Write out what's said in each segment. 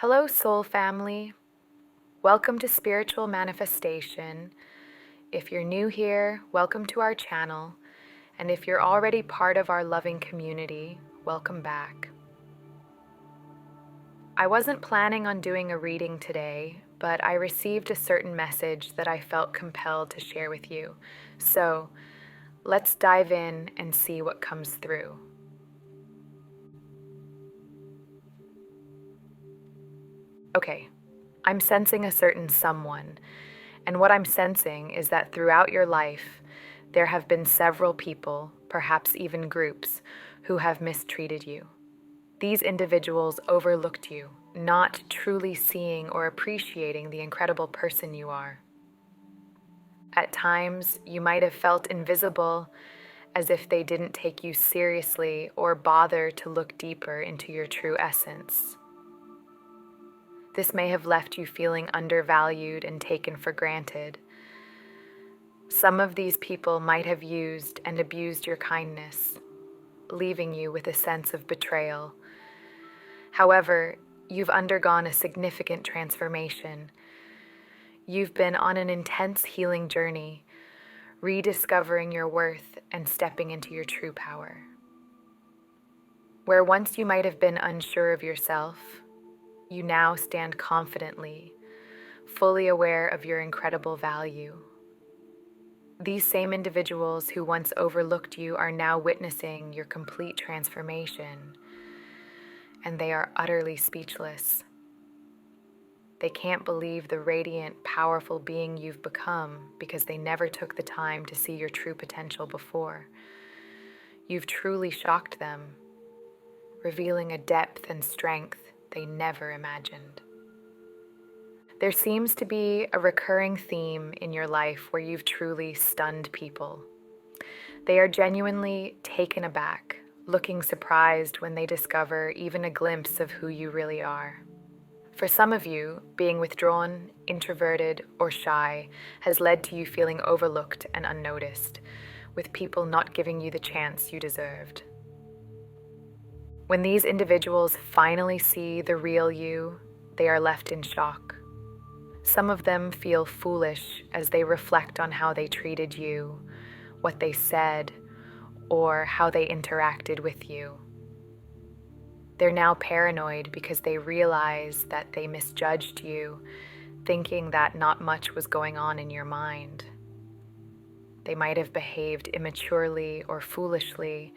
Hello, soul family. Welcome to Spiritual Manifestation. If you're new here, welcome to our channel. And if you're already part of our loving community, welcome back. I wasn't planning on doing a reading today, but I received a certain message that I felt compelled to share with you. So let's dive in and see what comes through. Okay, I'm sensing a certain someone. And what I'm sensing is that throughout your life, there have been several people, perhaps even groups, who have mistreated you. These individuals overlooked you, not truly seeing or appreciating the incredible person you are. At times, you might have felt invisible, as if they didn't take you seriously or bother to look deeper into your true essence. This may have left you feeling undervalued and taken for granted. Some of these people might have used and abused your kindness, leaving you with a sense of betrayal. However, you've undergone a significant transformation. You've been on an intense healing journey, rediscovering your worth and stepping into your true power. Where once you might have been unsure of yourself, you now stand confidently, fully aware of your incredible value. These same individuals who once overlooked you are now witnessing your complete transformation, and they are utterly speechless. They can't believe the radiant, powerful being you've become because they never took the time to see your true potential before. You've truly shocked them, revealing a depth and strength they never imagined. There seems to be a recurring theme in your life where you've truly stunned people. They are genuinely taken aback, looking surprised when they discover even a glimpse of who you really are. For some of you, being withdrawn, introverted, or shy has led to you feeling overlooked and unnoticed, with people not giving you the chance you deserved. When these individuals finally see the real you, they are left in shock. Some of them feel foolish as they reflect on how they treated you, what they said, or how they interacted with you. They're now paranoid because they realize that they misjudged you, thinking that not much was going on in your mind. They might have behaved immaturely or foolishly,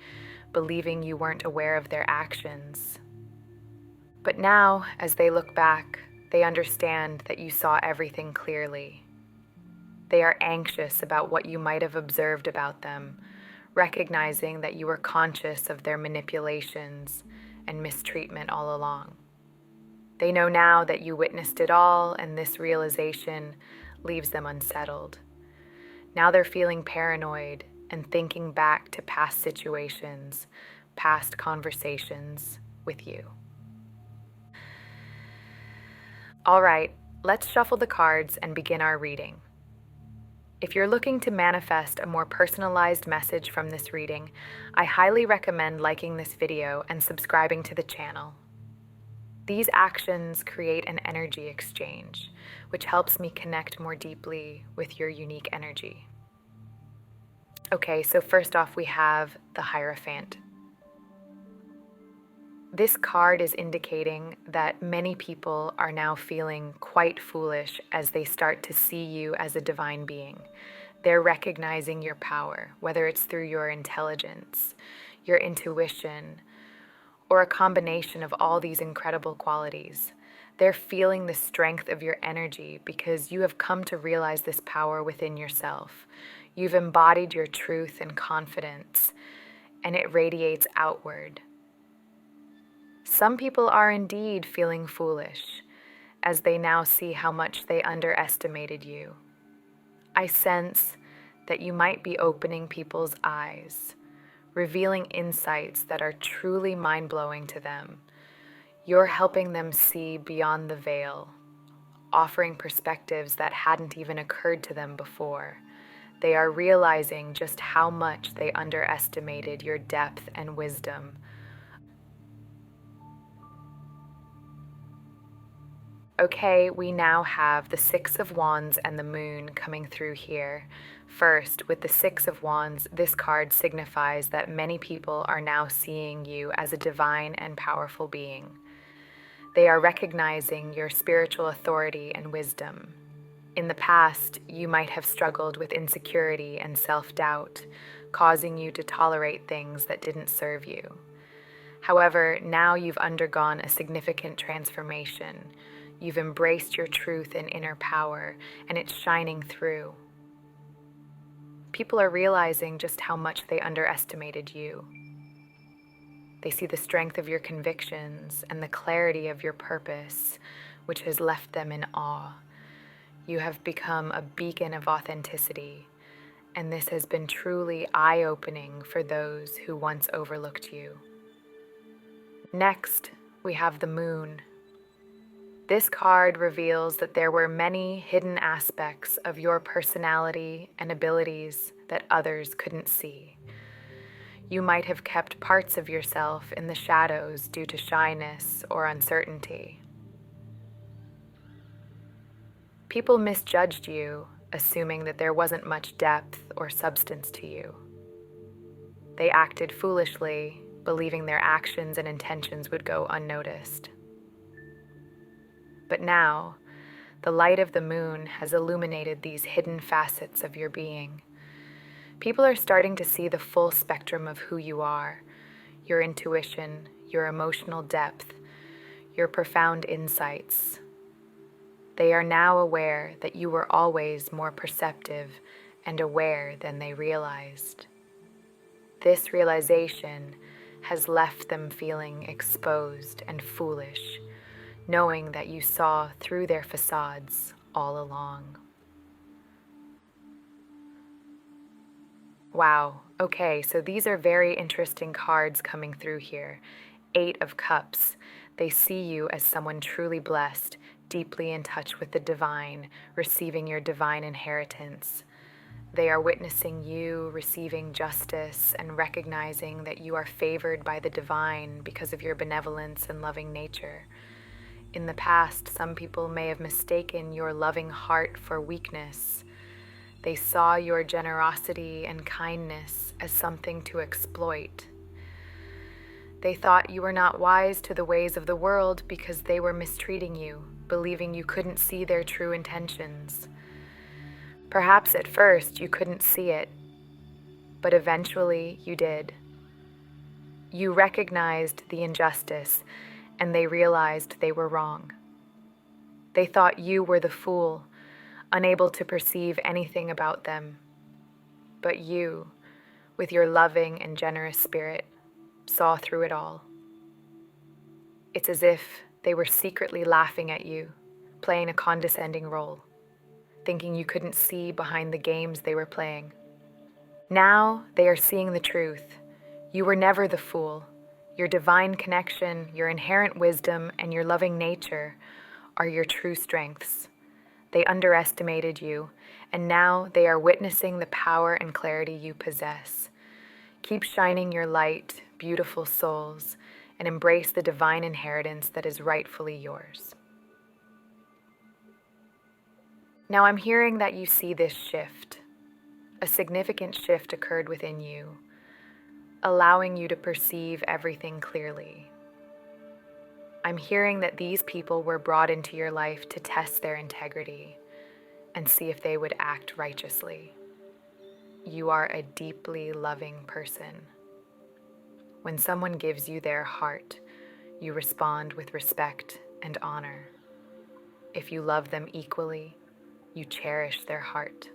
believing you weren't aware of their actions. But now, as they look back, they understand that you saw everything clearly. They are anxious about what you might have observed about them, recognizing that you were conscious of their manipulations and mistreatment all along. They know now that you witnessed it all, and this realization leaves them unsettled. Now they're feeling paranoid and thinking back to past situations, past conversations with you. All right, let's shuffle the cards and begin our reading. If you're looking to manifest a more personalized message from this reading, I highly recommend liking this video and subscribing to the channel. These actions create an energy exchange, which helps me connect more deeply with your unique energy. Okay, so first off, we have the Hierophant. This card is indicating that many people are now feeling quite foolish as they start to see you as a divine being. They're recognizing your power, whether it's through your intelligence, your intuition, or a combination of all these incredible qualities. They're feeling the strength of your energy because you have come to realize this power within yourself. You've embodied your truth and confidence, and it radiates outward. Some people are indeed feeling foolish, as they now see how much they underestimated you. I sense that you might be opening people's eyes, revealing insights that are truly mind-blowing to them. You're helping them see beyond the veil, offering perspectives that hadn't even occurred to them before. They are realizing just how much they underestimated your depth and wisdom. Okay, we now have the Six of Wands and the Moon coming through here. First, with the Six of Wands, this card signifies that many people are now seeing you as a divine and powerful being. They are recognizing your spiritual authority and wisdom. In the past, you might have struggled with insecurity and self-doubt, causing you to tolerate things that didn't serve you. However, now you've undergone a significant transformation. You've embraced your truth and inner power, and it's shining through. People are realizing just how much they underestimated you. They see the strength of your convictions and the clarity of your purpose, which has left them in awe. You have become a beacon of authenticity, and this has been truly eye-opening for those who once overlooked you. Next, we have the Moon. This card reveals that there were many hidden aspects of your personality and abilities that others couldn't see. You might have kept parts of yourself in the shadows due to shyness or uncertainty. People misjudged you, assuming that there wasn't much depth or substance to you. They acted foolishly, believing their actions and intentions would go unnoticed. But now, the light of the moon has illuminated these hidden facets of your being. People are starting to see the full spectrum of who you are, your intuition, your emotional depth, your profound insights. They are now aware that you were always more perceptive and aware than they realized. This realization has left them feeling exposed and foolish, knowing that you saw through their facades all along. Wow, okay, so these are very interesting cards coming through here. 8 of Cups. They see you as someone truly blessed, deeply in touch with the divine, receiving your divine inheritance. They are witnessing you receiving justice and recognizing that you are favored by the divine because of your benevolence and loving nature. In the past, some people may have mistaken your loving heart for weakness. They saw your generosity and kindness as something to exploit. They thought you were not wise to the ways of the world because they were mistreating you, believing you couldn't see their true intentions. Perhaps at first you couldn't see it, but eventually you did. You recognized the injustice, and they realized they were wrong. They thought you were the fool, unable to perceive anything about them. But you, with your loving and generous spirit, saw through it all. It's as if they were secretly laughing at you, playing a condescending role, thinking you couldn't see behind the games they were playing. Now they are seeing the truth. You were never the fool. Your divine connection, your inherent wisdom, and your loving nature are your true strengths. They underestimated you, and now they are witnessing the power and clarity you possess. Keep shining your light, beautiful souls, and embrace the divine inheritance that is rightfully yours. Now I'm hearing that you see this shift. A significant shift occurred within you, allowing you to perceive everything clearly. I'm hearing that these people were brought into your life to test their integrity and see if they would act righteously. You are a deeply loving person. When someone gives you their heart, you respond with respect and honor. If you love them equally, you cherish their heart,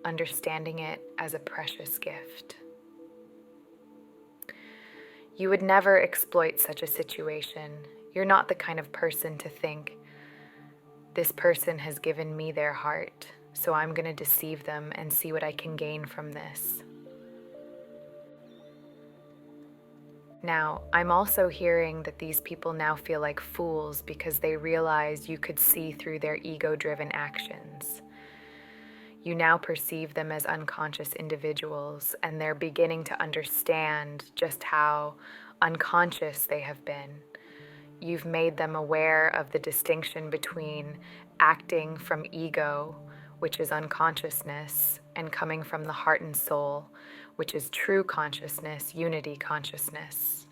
understanding it as a precious gift. You would never exploit such a situation. You're not the kind of person to think, this person has given me their heart, so I'm going to deceive them and see what I can gain from this. Now, I'm also hearing that these people now feel like fools because they realize you could see through their ego-driven actions. You now perceive them as unconscious individuals, and they're beginning to understand just how unconscious they have been. You've made them aware of the distinction between acting from ego, which is unconsciousness, and coming from the heart and soul, which is true consciousness, unity consciousness.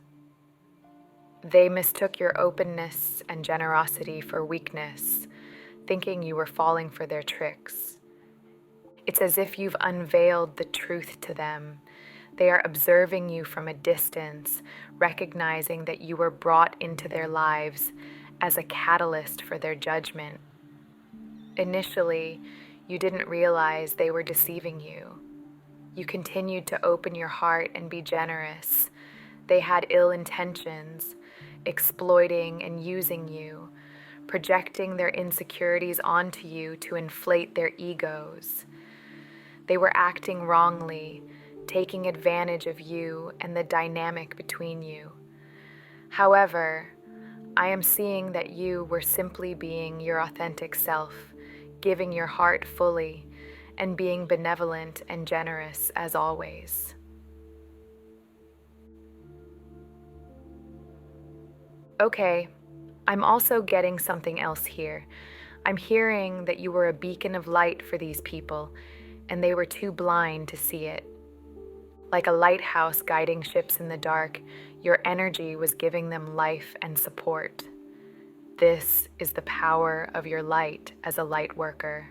They mistook your openness and generosity for weakness, thinking you were falling for their tricks. It's as if you've unveiled the truth to them. They are observing you from a distance, recognizing that you were brought into their lives as a catalyst for their judgment. Initially, you didn't realize they were deceiving you. You continued to open your heart and be generous. They had ill intentions, exploiting and using you, projecting their insecurities onto you to inflate their egos. They were acting wrongly, taking advantage of you and the dynamic between you. However, I am seeing that you were simply being your authentic self, giving your heart fully, and being benevolent and generous as always. Okay, I'm also getting something else here. I'm hearing that you were a beacon of light for these people, and they were too blind to see it. Like a lighthouse guiding ships in the dark, your energy was giving them life and support. This is the power of your light as a light worker.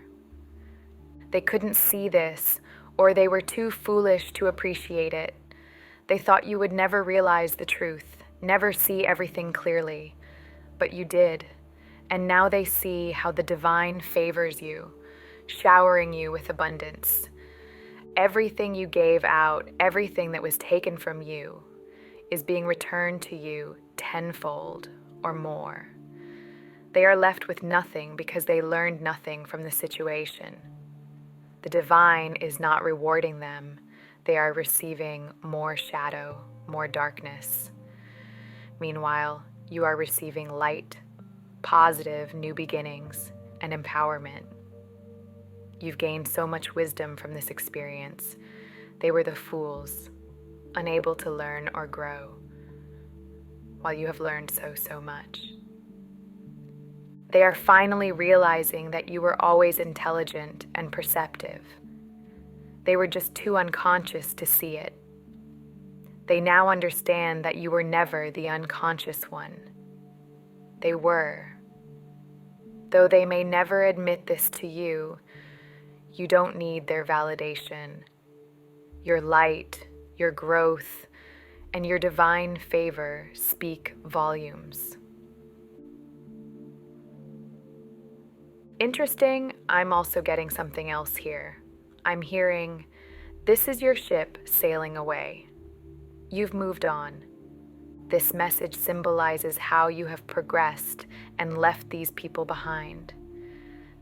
They couldn't see this, or they were too foolish to appreciate it. They thought you would never realize the truth, never see everything clearly. But you did, and now they see how the divine favors you, showering you with abundance. Everything you gave out, everything that was taken from you, is being returned to you tenfold or more. They are left with nothing because they learned nothing from the situation. The divine is not rewarding them. They are receiving more shadow, more darkness. Meanwhile, you are receiving light, positive new beginnings, and empowerment. You've gained so much wisdom from this experience. They were the fools, unable to learn or grow, while you have learned so much. They are finally realizing that you were always intelligent and perceptive. They were just too unconscious to see it. They now understand that you were never the unconscious one. They were. Though they may never admit this to you, you don't need their validation. Your light, your growth, and your divine favor speak volumes. Interesting, I'm also getting something else here. I'm hearing, this is your ship sailing away. You've moved on. This message symbolizes how you have progressed and left these people behind.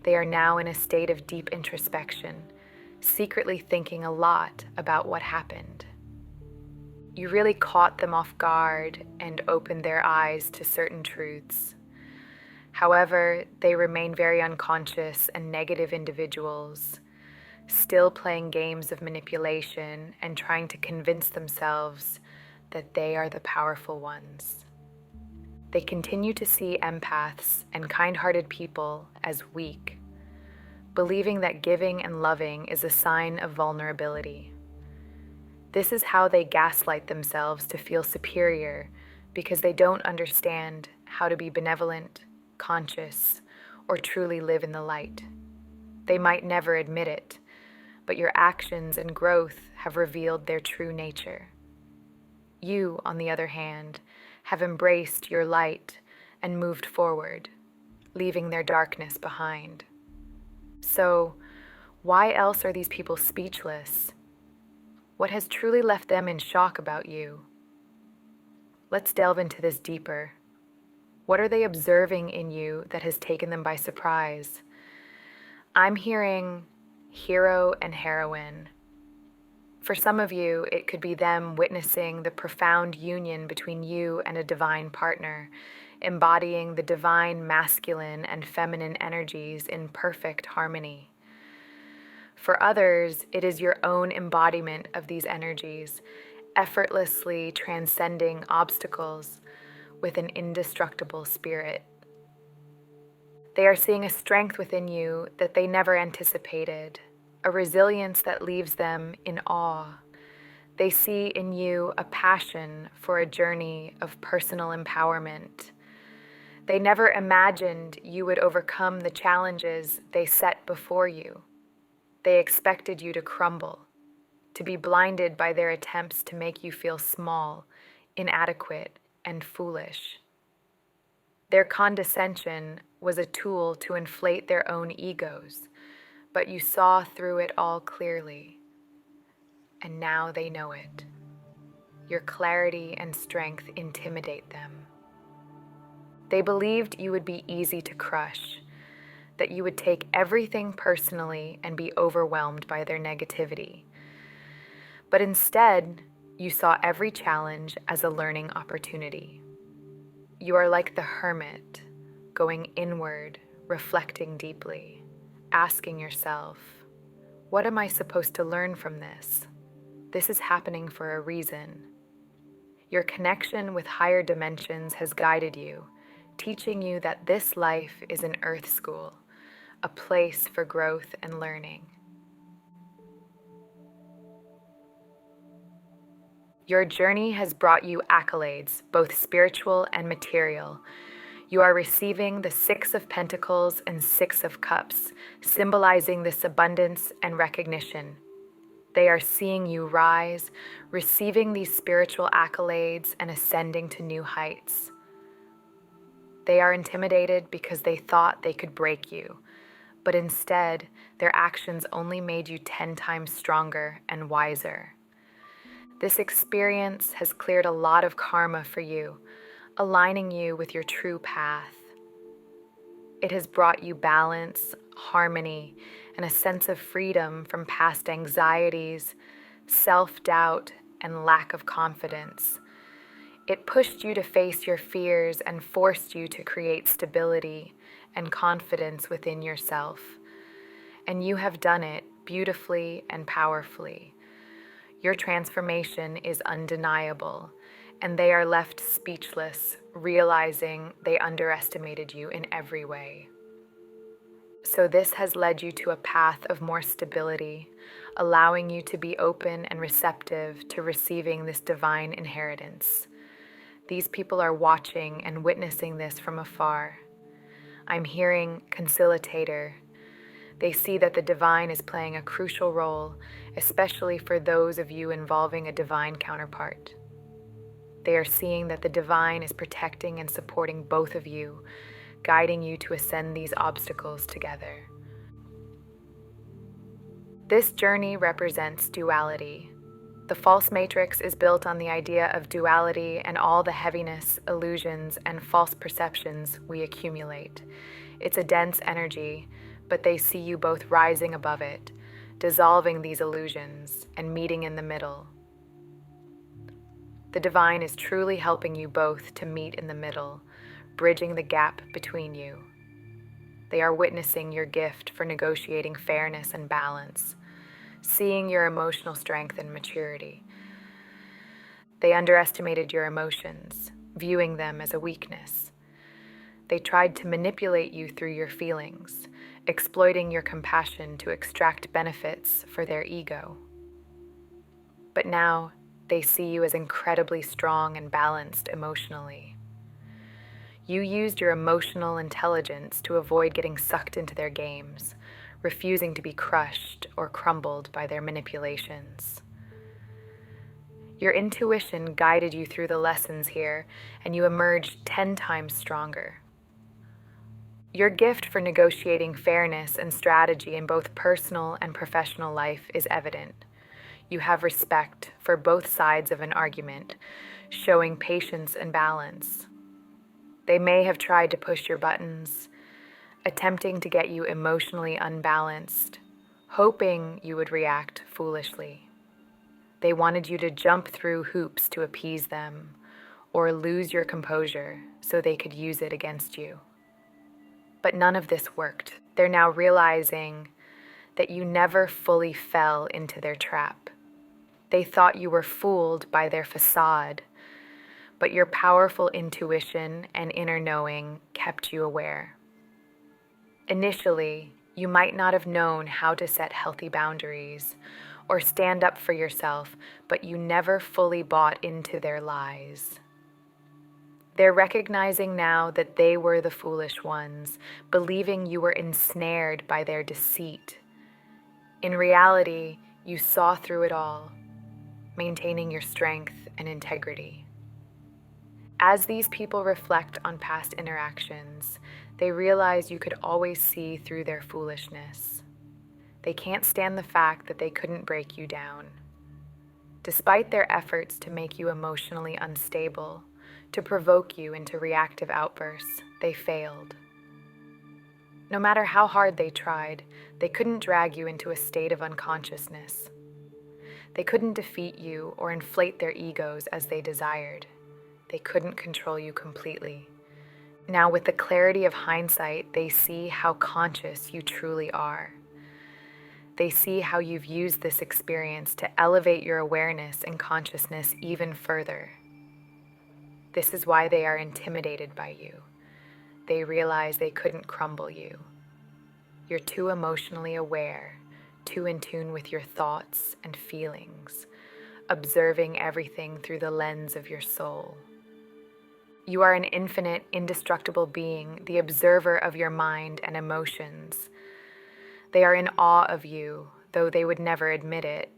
They are now in a state of deep introspection, secretly thinking a lot about what happened. You really caught them off guard and opened their eyes to certain truths. However, they remain very unconscious and negative individuals, still playing games of manipulation and trying to convince themselves that they are the powerful ones. They continue to see empaths and kind-hearted people as weak, believing that giving and loving is a sign of vulnerability. This is how they gaslight themselves to feel superior because they don't understand how to be benevolent, conscious, or truly live in the light. They might never admit it, but your actions and growth have revealed their true nature. You, on the other hand, have embraced your light and moved forward, leaving their darkness behind. So, why else are these people speechless? What has truly left them in shock about you? Let's delve into this deeper. What are they observing in you that has taken them by surprise? I'm hearing hero and heroine. For some of you, it could be them witnessing the profound union between you and a divine partner, embodying the divine masculine and feminine energies in perfect harmony. For others, it is your own embodiment of these energies, effortlessly transcending obstacles, with an indestructible spirit. They are seeing a strength within you that they never anticipated, a resilience that leaves them in awe. They see in you a passion for a journey of personal empowerment. They never imagined you would overcome the challenges they set before you. They expected you to crumble, to be blinded by their attempts to make you feel small, inadequate, and foolish. Their condescension was a tool to inflate their own egos, but you saw through it all clearly, and now they know it. Your clarity and strength intimidate them. They believed you would be easy to crush, that you would take everything personally and be overwhelmed by their negativity. But instead, you saw every challenge as a learning opportunity. You are like the hermit, going inward, reflecting deeply, asking yourself, what am I supposed to learn from this? This is happening for a reason. Your connection with higher dimensions has guided you, teaching you that this life is an earth school, a place for growth and learning. Your journey has brought you accolades, both spiritual and material. You are receiving the Six of Pentacles and Six of Cups, symbolizing this abundance and recognition. They are seeing you rise, receiving these spiritual accolades and ascending to new heights. They are intimidated because they thought they could break you, but instead, their actions only made you 10 times stronger and wiser. This experience has cleared a lot of karma for you, aligning you with your true path. It has brought you balance, harmony, and a sense of freedom from past anxieties, self-doubt, and lack of confidence. It pushed you to face your fears and forced you to create stability and confidence within yourself. And you have done it beautifully and powerfully. Your transformation is undeniable, and they are left speechless, realizing they underestimated you in every way. So this has led you to a path of more stability, allowing you to be open and receptive to receiving this divine inheritance. These people are watching and witnessing this from afar. I'm hearing conciliator. They see that the divine is playing a crucial role, especially for those of you involving a divine counterpart. They are seeing that the divine is protecting and supporting both of you, guiding you to ascend these obstacles together. This journey represents duality. The false matrix is built on the idea of duality and all the heaviness, illusions, and false perceptions we accumulate. It's a dense energy, but they see you both rising above it, dissolving these illusions, and meeting in the middle. The divine is truly helping you both to meet in the middle, bridging the gap between you. They are witnessing your gift for negotiating fairness and balance, seeing your emotional strength and maturity. They underestimated your emotions, viewing them as a weakness. They tried to manipulate you through your feelings, exploiting your compassion to extract benefits for their ego. But now, they see you as incredibly strong and balanced emotionally. You used your emotional intelligence to avoid getting sucked into their games, refusing to be crushed or crumbled by their manipulations. Your intuition guided you through the lessons here, and you emerged 10 times stronger. Your gift for negotiating fairness and strategy in both personal and professional life is evident. You have respect for both sides of an argument, showing patience and balance. They may have tried to push your buttons, attempting to get you emotionally unbalanced, hoping you would react foolishly. They wanted you to jump through hoops to appease them, or lose your composure so they could use it against you. But none of this worked. They're now realizing that you never fully fell into their trap. They thought you were fooled by their facade, but your powerful intuition and inner knowing kept you aware. Initially, you might not have known how to set healthy boundaries or stand up for yourself, but you never fully bought into their lies. They're recognizing now that they were the foolish ones, believing you were ensnared by their deceit. In reality, you saw through it all, maintaining your strength and integrity. As these people reflect on past interactions, they realize you could always see through their foolishness. They can't stand the fact that they couldn't break you down. Despite their efforts to make you emotionally unstable, to provoke you into reactive outbursts, they failed. No matter how hard they tried, they couldn't drag you into a state of unconsciousness. They couldn't defeat you or inflate their egos as they desired. They couldn't control you completely. Now, with the clarity of hindsight, they see how conscious you truly are. They see how you've used this experience to elevate your awareness and consciousness even further. This is why they are intimidated by you. They realize they couldn't crumble you. You're too emotionally aware, too in tune with your thoughts and feelings, observing everything through the lens of your soul. You are an infinite, indestructible being, the observer of your mind and emotions. They are in awe of you, though they would never admit it.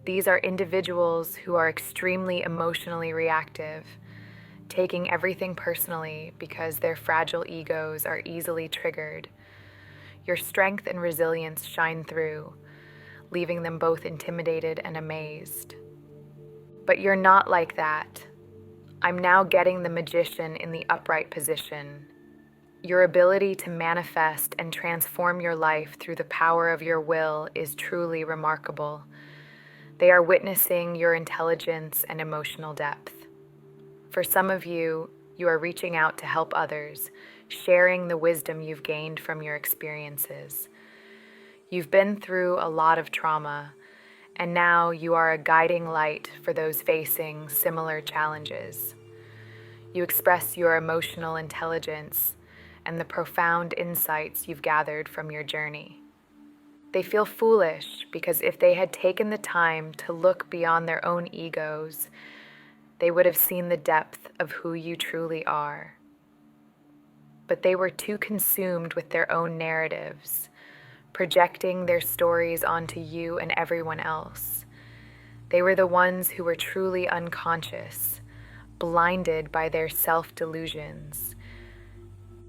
These are individuals who are extremely emotionally reactive, taking everything personally because their fragile egos are easily triggered. Your strength and resilience shine through, leaving them both intimidated and amazed. But you're not like that. I'm now getting the magician in the upright position. Your ability to manifest and transform your life through the power of your will is truly remarkable. They are witnessing your intelligence and emotional depth. For some of you, you are reaching out to help others, sharing the wisdom you've gained from your experiences. You've been through a lot of trauma, and now you are a guiding light for those facing similar challenges. You express your emotional intelligence and the profound insights you've gathered from your journey. They feel foolish because if they had taken the time to look beyond their own egos, they would have seen the depth of who you truly are. But they were too consumed with their own narratives, projecting their stories onto you and everyone else. They were the ones who were truly unconscious, blinded by their self-delusions.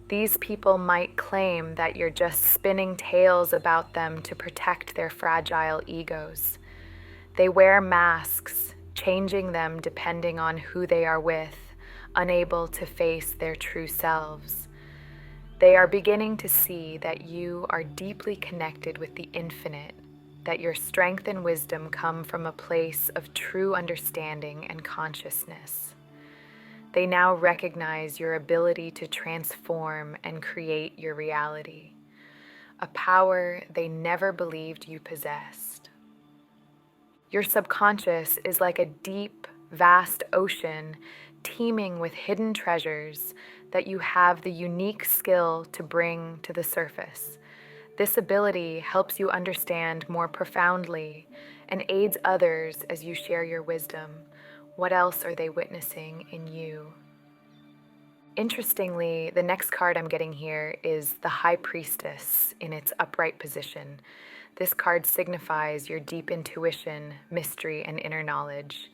These people might claim that you're just spinning tales about them to protect their fragile egos. They wear masks, changing them depending on who they are with, unable to face their true selves. They are beginning to see that you are deeply connected with the infinite, that your strength and wisdom come from a place of true understanding and consciousness. They now recognize your ability to transform and create your reality, a power they never believed you possessed. Your subconscious is like a deep, vast ocean teeming with hidden treasures that you have the unique skill to bring to the surface. This ability helps you understand more profoundly and aids others as you share your wisdom. What else are they witnessing in you? Interestingly, the next card I'm getting here is the High Priestess in its upright position. This card signifies your deep intuition, mystery, and inner knowledge.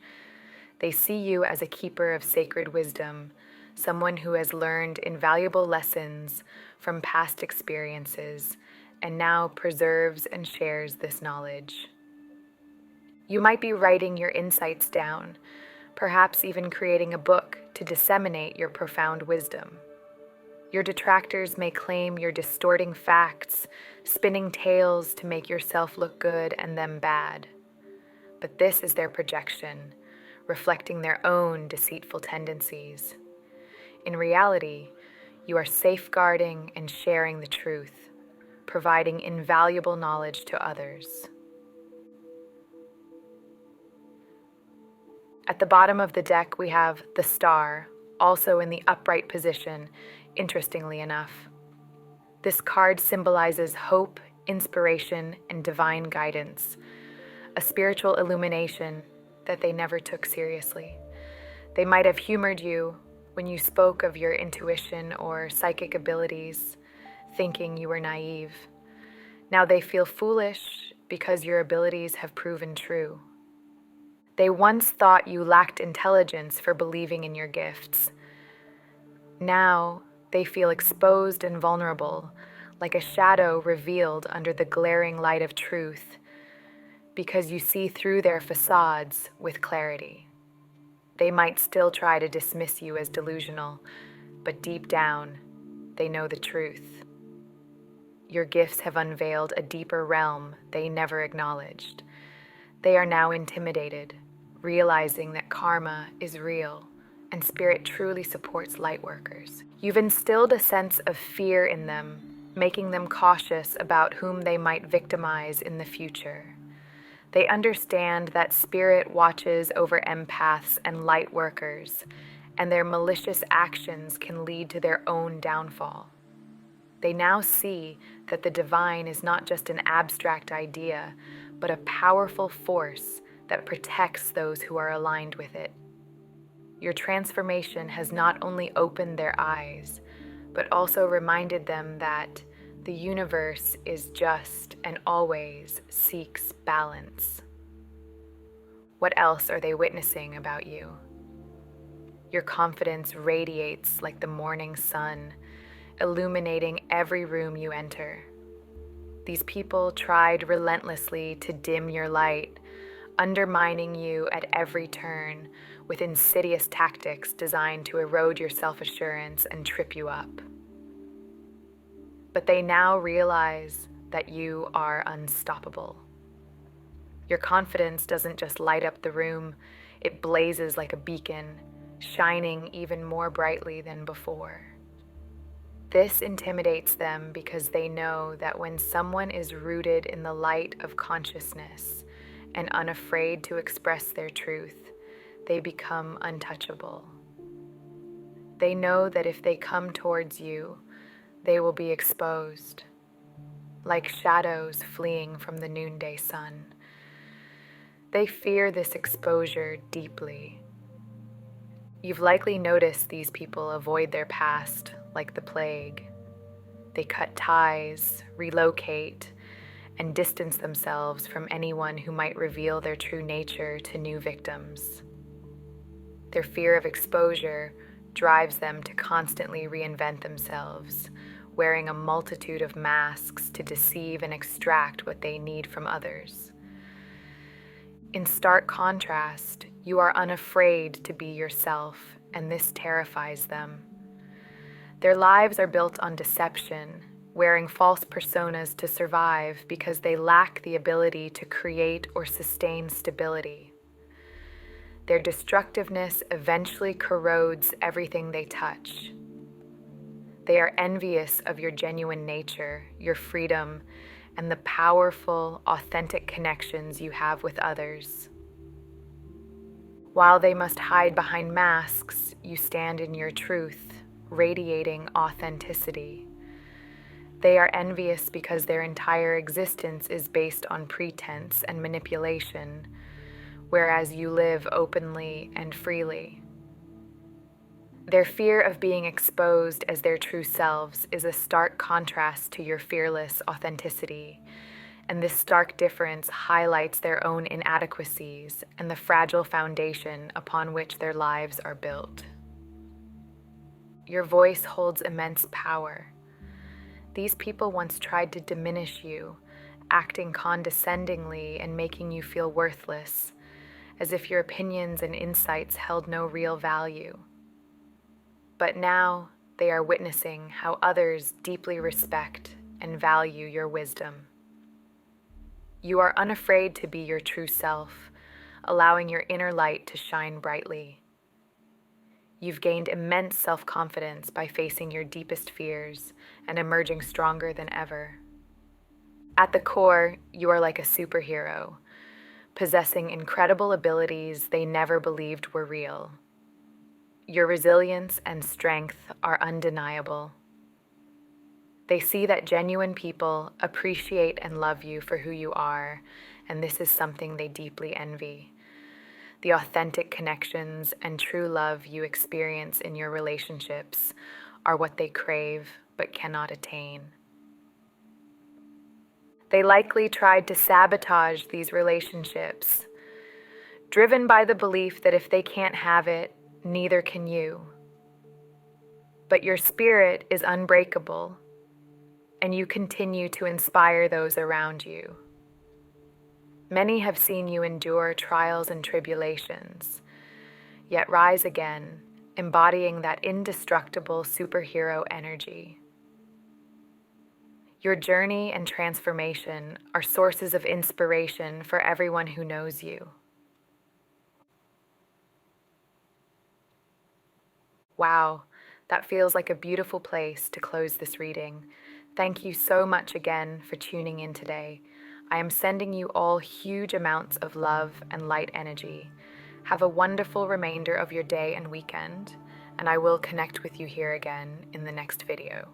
They see you as a keeper of sacred wisdom, someone who has learned invaluable lessons from past experiences and now preserves and shares this knowledge. You might be writing your insights down, perhaps even creating a book to disseminate your profound wisdom. Your detractors may claim you're distorting facts, spinning tales to make yourself look good and them bad. But this is their projection, reflecting their own deceitful tendencies. In reality, you are safeguarding and sharing the truth, providing invaluable knowledge to others. At the bottom of the deck, we have the Star, also in the upright position, interestingly enough. This card symbolizes hope, inspiration, and divine guidance, a spiritual illumination that they never took seriously. They might have humored you when you spoke of your intuition or psychic abilities, thinking you were naive. Now they feel foolish because your abilities have proven true. They once thought you lacked intelligence for believing in your gifts. Now they feel exposed and vulnerable, like a shadow revealed under the glaring light of truth, because you see through their facades with clarity. They might still try to dismiss you as delusional, but deep down, they know the truth. Your gifts have unveiled a deeper realm they never acknowledged. They are now intimidated, realizing that karma is real and spirit truly supports lightworkers. You've instilled a sense of fear in them, making them cautious about whom they might victimize in the future. They understand that spirit watches over empaths and light workers, and their malicious actions can lead to their own downfall. They now see that the divine is not just an abstract idea, but a powerful force that protects those who are aligned with it. Your transformation has not only opened their eyes, but also reminded them that the universe is just and always seeks balance. What else are they witnessing about you? Your confidence radiates like the morning sun, illuminating every room you enter. These people tried relentlessly to dim your light, undermining you at every turn with insidious tactics designed to erode your self-assurance and trip you up. But they now realize that you are unstoppable. Your confidence doesn't just light up the room, it blazes like a beacon, shining even more brightly than before. This intimidates them because they know that when someone is rooted in the light of consciousness and unafraid to express their truth, they become untouchable. They know that if they come towards you, they will be exposed, like shadows fleeing from the noonday sun. They fear this exposure deeply. You've likely noticed these people avoid their past like the plague. They cut ties, relocate, and distance themselves from anyone who might reveal their true nature to new victims. Their fear of exposure drives them to constantly reinvent themselves, wearing a multitude of masks to deceive and extract what they need from others. In stark contrast, you are unafraid to be yourself, and this terrifies them. Their lives are built on deception, wearing false personas to survive because they lack the ability to create or sustain stability. Their destructiveness eventually corrodes everything they touch. They are envious of your genuine nature, your freedom, and the powerful, authentic connections you have with others. While they must hide behind masks, you stand in your truth, radiating authenticity. They are envious because their entire existence is based on pretense and manipulation, whereas you live openly and freely. Their fear of being exposed as their true selves is a stark contrast to your fearless authenticity, and this stark difference highlights their own inadequacies and the fragile foundation upon which their lives are built. Your voice holds immense power. These people once tried to diminish you, acting condescendingly and making you feel worthless, as if your opinions and insights held no real value. But now they are witnessing how others deeply respect and value your wisdom. You are unafraid to be your true self, allowing your inner light to shine brightly. You've gained immense self-confidence by facing your deepest fears and emerging stronger than ever. At the core, you are like a superhero, possessing incredible abilities they never believed were real. Your resilience and strength are undeniable. They see that genuine people appreciate and love you for who you are, and this is something they deeply envy. The authentic connections and true love you experience in your relationships are what they crave but cannot attain. They likely tried to sabotage these relationships, driven by the belief that if they can't have it, neither can you. But your spirit is unbreakable, and you continue to inspire those around you. Many have seen you endure trials and tribulations, yet rise again, embodying that indestructible superhero energy. Your journey and transformation are sources of inspiration for everyone who knows you. Wow, that feels like a beautiful place to close this reading. Thank you so much again for tuning in today. I am sending you all huge amounts of love and light energy. Have a wonderful remainder of your day and weekend, and I will connect with you here again in the next video.